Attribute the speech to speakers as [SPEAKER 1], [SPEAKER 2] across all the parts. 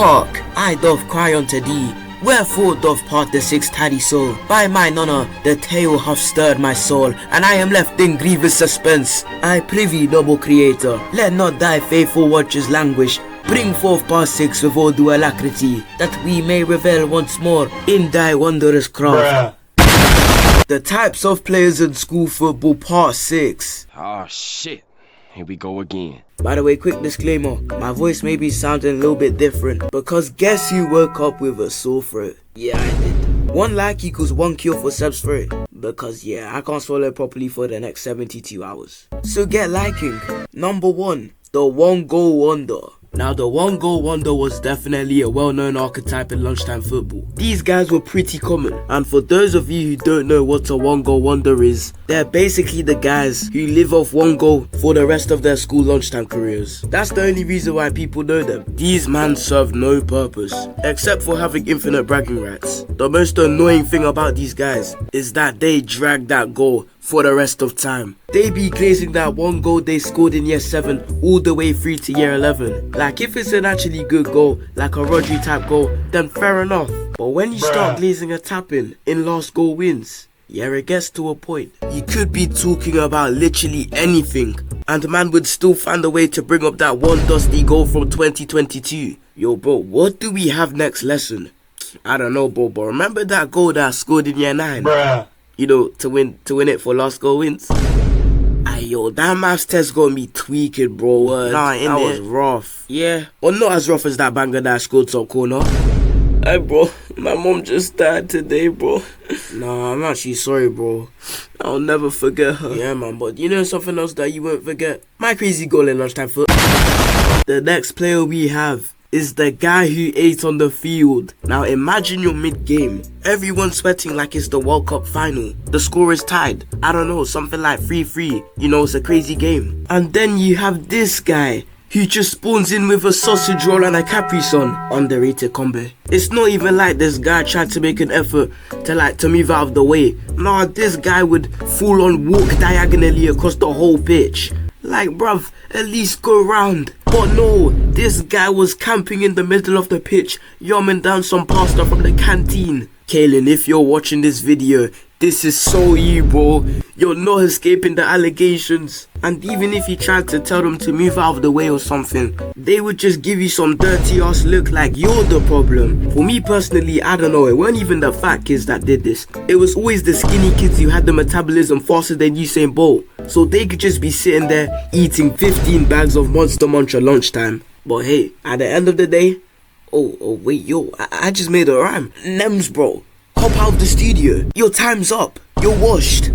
[SPEAKER 1] Hark, I doth cry unto thee. Wherefore doth part the six tardy so? By mine honour the tale hath stirred my soul, and I am left in grievous suspense. I prithee, noble creator, let not thy faithful watchers languish. Bring forth part 6 with all due alacrity, that we may revel once more in thy wondrous craft. The types of players in school football part 6.
[SPEAKER 2] Oh shit, here we go again.
[SPEAKER 1] By the way, quick disclaimer, my voice may be sounding a little bit different because guess who woke up with a sore throat? Yeah, I did. 1 like equals 1 cure for Seb's throat, because yeah, I can't swallow properly for the next 72 hours. So get liking. Number 1, the 1 goal wonder. Now the 1 goal wonder was definitely a well-known archetype in lunchtime football. These guys were pretty common, and for those of you who don't know what a 1 goal wonder is, they're basically the guys who live off 1 goal for the rest of their school lunchtime careers. That's the only reason why people know them. These men serve no purpose, except for having infinite bragging rights. The most annoying thing about these guys is that they drag that goal for the rest of time. They be glazing that 1 goal they scored in year 7 all the way through to year 11. Like if it's an actually good goal, like a Rodri type goal, then fair enough. But when you start glazing a tap-in last goal wins, yeah, it gets to a point. You could be talking about literally anything, and the man would still find a way to bring up that 1 dusty goal from 2022. Yo bro, what do we have next lesson? I don't know bro, but remember that goal that I scored in year 9? You know, to win it for last goal wins. Yo, that maths test got me tweaking, bro. That was rough. Yeah, well, not as rough as that banger that I scored top corner. Hey, bro, my mom just died today, bro. Nah, I'm actually sorry, bro. I'll never forget her. Yeah, man, but you know something else that you won't forget? My crazy goal in lunchtime foot. The next player we have is the guy who ate on the field. Now imagine you're mid-game, everyone's sweating like it's the World Cup final. The score is tied, I don't know, something like 3-3, you know, it's a crazy game. And then you have this guy who just spawns in with a sausage roll and a Capri Sun. Underrated combo. It's not even like this guy tried to make an effort to move out of the way. Nah, this guy would full on walk diagonally across the whole pitch. Like bruv, at least go round. But no, this guy was camping in the middle of the pitch, yumming down some pasta from the canteen. Kalen, if you're watching this video, this is so you, bro. You're not escaping the allegations. And even if you tried to tell them to move out of the way or something, they would just give you some dirty ass look like you're the problem. For me personally, I don't know, it weren't even the fat kids that did this. It was always the skinny kids who had the metabolism faster than Usain Bolt. So they could just be sitting there eating 15 bags of Monster Munch at lunchtime. But hey, at the end of the day, oh wait, yo, I just made a rhyme. Nems, bro, hop out of the studio. Your time's up. You're washed.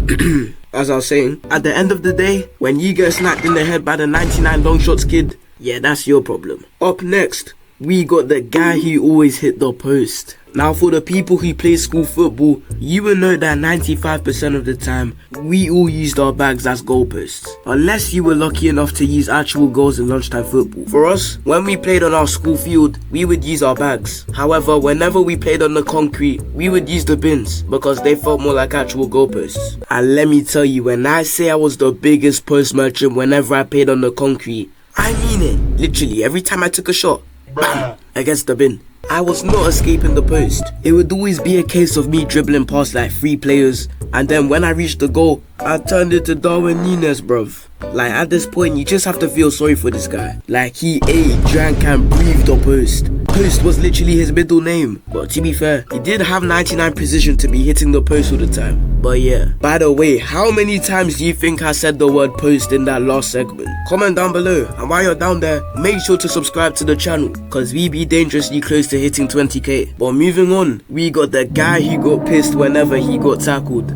[SPEAKER 1] As I was saying, at the end of the day, when you get snapped in the head by the 99 long shots kid, yeah, that's your problem. Up next, we got the guy who always hit the post. Now for the people who play school football, you will know that 95% of the time, we all used our bags as goalposts. Unless you were lucky enough to use actual goals in lunchtime football. For us, when we played on our school field, we would use our bags. However, whenever we played on the concrete, we would use the bins because they felt more like actual goalposts. And let me tell you, when I say I was the biggest post merchant whenever I played on the concrete, I mean it. Literally, every time I took a shot, bam, against the bin, I was not escaping the post. It would always be a case of me dribbling past like 3 players, and then when I reached the goal, I turned into Darwin Núñez, bruv. Like at this point, you just have to feel sorry for this guy. Like he ate, drank and breathed the post. Post was literally his middle name. But to be fair, he did have 99 precision to be hitting the post all the time. But yeah. By the way, how many times do you think I said the word post in that last segment? Comment down below, and while you're down there, make sure to subscribe to the channel, cause we be dangerously close to hitting 20k. But moving on, we got the guy who got pissed whenever he got tackled.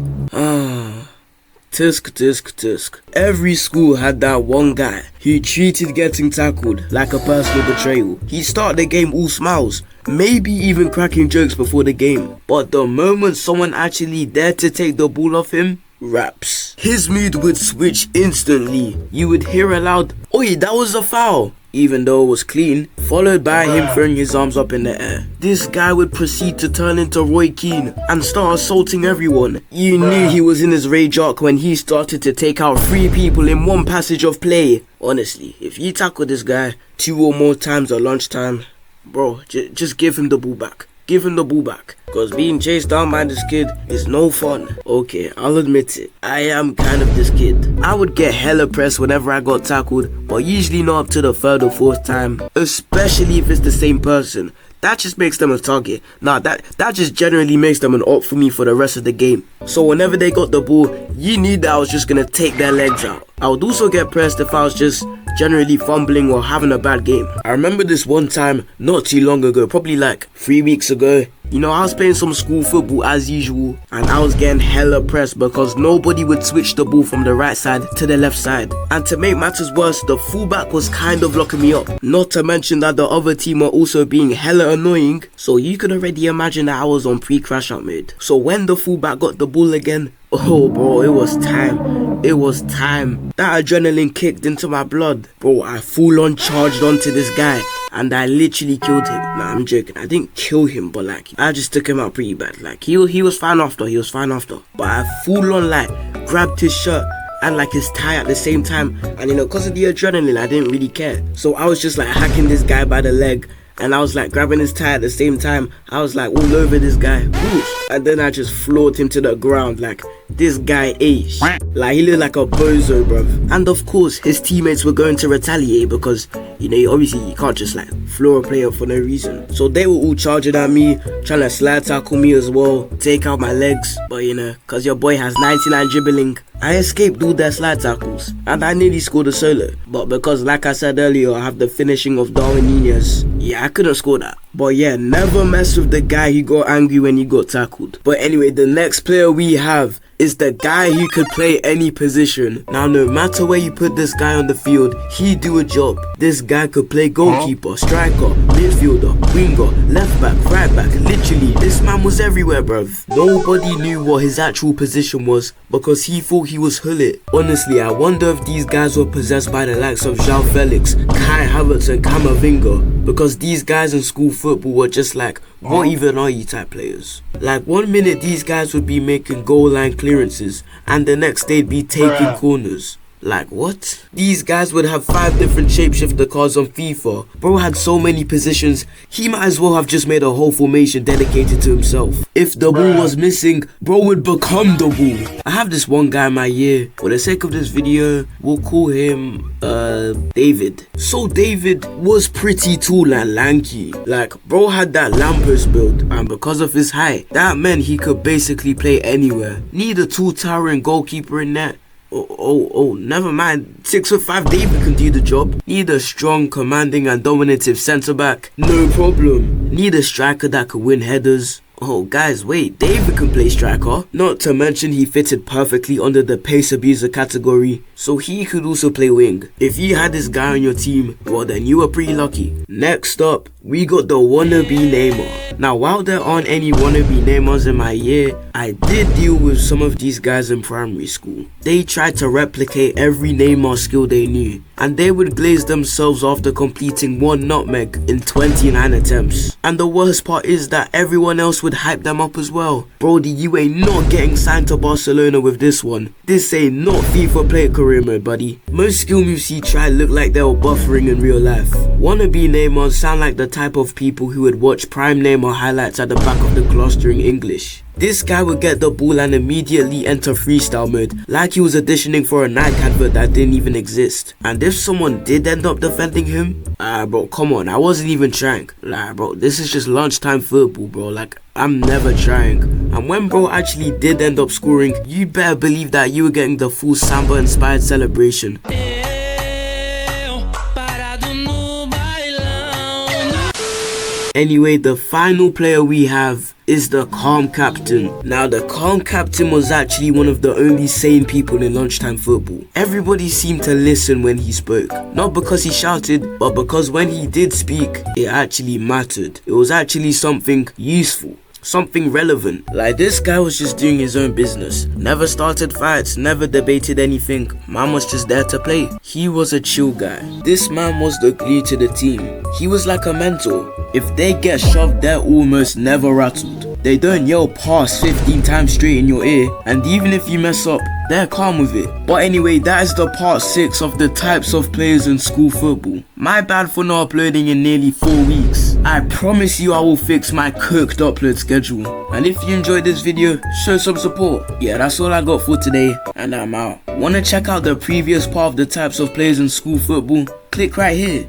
[SPEAKER 1] Tisk. Every school had that one guy who treated getting tackled like a personal betrayal. He started the game all smiles, maybe even cracking jokes before the game. But the moment someone actually dared to take the ball off him, raps. His mood would switch instantly. You would hear a loud, "Oi, that was a foul," even though it was clean, followed by him throwing his arms up in the air. This guy would proceed to turn into Roy Keane and start assaulting everyone. You knew he was in his rage arc when he started to take out 3 people in one passage of play. Honestly, if you tackle this guy 2 or more times at lunchtime, Bro, just give him the ball back. Give him the ball back. Cause being chased down by this kid is no fun. Okay, I'll admit it. I am kind of this kid. I would get hella pressed whenever I got tackled, but usually not up to the third or fourth time. Especially if it's the same person. That just makes them a target. Nah, that just generally makes them an op for me for the rest of the game. So whenever they got the ball, you knew that I was just gonna take their legs out. I would also get pressed if I was just generally fumbling or having a bad game. I remember this one time not too long ago, probably like 3 weeks ago. You know, I was playing some school football as usual, and I was getting hella pressed because nobody would switch the ball from the right side to the left side. And to make matters worse, the fullback was kind of locking me up. Not to mention that the other team were also being hella annoying, so you could already imagine that I was on pre-crash out mode. So when the fullback got the ball again, oh bro, it was time. It was time. That adrenaline kicked into my blood. Bro, I full on charged onto this guy and I literally killed him. Nah, I'm joking. I didn't kill him, but like, I just took him out pretty bad. Like, he was fine after. But I full on like grabbed his shirt and like his tie at the same time. And you know, cause of the adrenaline, I didn't really care. So I was just like hacking this guy by the leg. And I was like grabbing his tie at the same time. I was like all over this guy. Whoosh. And then I just floored him to the ground. Like, this guy ate. Like, he looked like a bozo, bruv. And of course, his teammates were going to retaliate because, you know, obviously you can't just like floor a player for no reason. So they were all charging at me, trying to slide tackle me as well, take out my legs. But you know, cause your boy has 99 dribbling, I escaped all their slide tackles and I nearly scored a solo. But because like I said earlier, I have the finishing of Darwin Nunez, yeah, I couldn't score that. But yeah, never mess with the guy who got angry when he got tackled. But anyway, the next player we have is the guy who could play any position. Now, no matter where you put this guy on the field, he'd do a job. This guy could play goalkeeper, striker, midfielder, winger, left back, right back. Literally, this man was everywhere, bruv. Nobody knew what his actual position was because he thought he was Hullet. Honestly, I wonder if these guys were possessed by the likes of João Felix, Kai Havertz and Camavinga, because these guys in school football were just like, what even are you type players? Like, 1 minute these guys would be making goal line clearances and the next they'd be taking corners. Like, what? These guys would have 5 different shapeshifter cards on FIFA. Bro had so many positions, he might as well have just made a whole formation dedicated to himself. If the ball was missing, bro would become the ball. I have this one guy in my year. For the sake of this video, we'll call him David. So David was pretty tall and lanky. Like, bro had that lamppost build, and because of his height, that meant he could basically play anywhere. Need a tall towering goalkeeper in net. Oh, never mind. 6'5" David can do the job. Need a strong, commanding and dominative centre back. No problem. Need a striker that could win headers. Oh guys, wait, David can play striker. Not to mention he fitted perfectly under the pace abuser category, so he could also play wing. If you had this guy on your team, well then you were pretty lucky. Next up, we got the wannabe Neymar. Now while there aren't any wannabe Neymars in my year, I did deal with some of these guys in primary school. They tried to replicate every Neymar skill they knew, and they would glaze themselves after completing 1 nutmeg in 29 attempts. And the worst part is that everyone else would hype them up as well. Brody, you ain't not getting signed to Barcelona with this one. This ain't not FIFA player career mode, buddy. Most skill moves he tried look like they were buffering in real life. Wannabe Neymars sound like the type of people who would watch prime Neymar highlights at the back of the class during English. This guy would get the ball and immediately enter freestyle mode, like he was auditioning for a Nike advert that didn't even exist. And if someone did end up defending him, bro, come on, I wasn't even trying. Like, bro, this is just lunchtime football, bro. Like, I'm never trying. And when bro actually did end up scoring, you better believe that you were getting the full Samba inspired celebration. Anyway, the final player we have is the calm captain. Now, the calm captain was actually one of the only sane people in lunchtime football. Everybody seemed to listen when he spoke. Not because he shouted, but because when he did speak, it actually mattered. It was actually something useful. Something relevant. Like, this guy was just doing his own business. Never started fights, never debated anything. Man was just there to play. He was a chill guy. This man was the glue to the team. He was like a mentor. If they get shoved, they're almost never rattled. They don't yell pass 15 times straight in your ear, and even if you mess up, they're calm with it. But anyway, that is the part 6 of the types of players in school football. My bad for not uploading in nearly 4 weeks. I promise you I will fix my cooked upload schedule. And if you enjoyed this video, show some support. Yeah, that's all I got for today, and I'm out. Wanna check out the previous part of the types of players in school football? Click right here.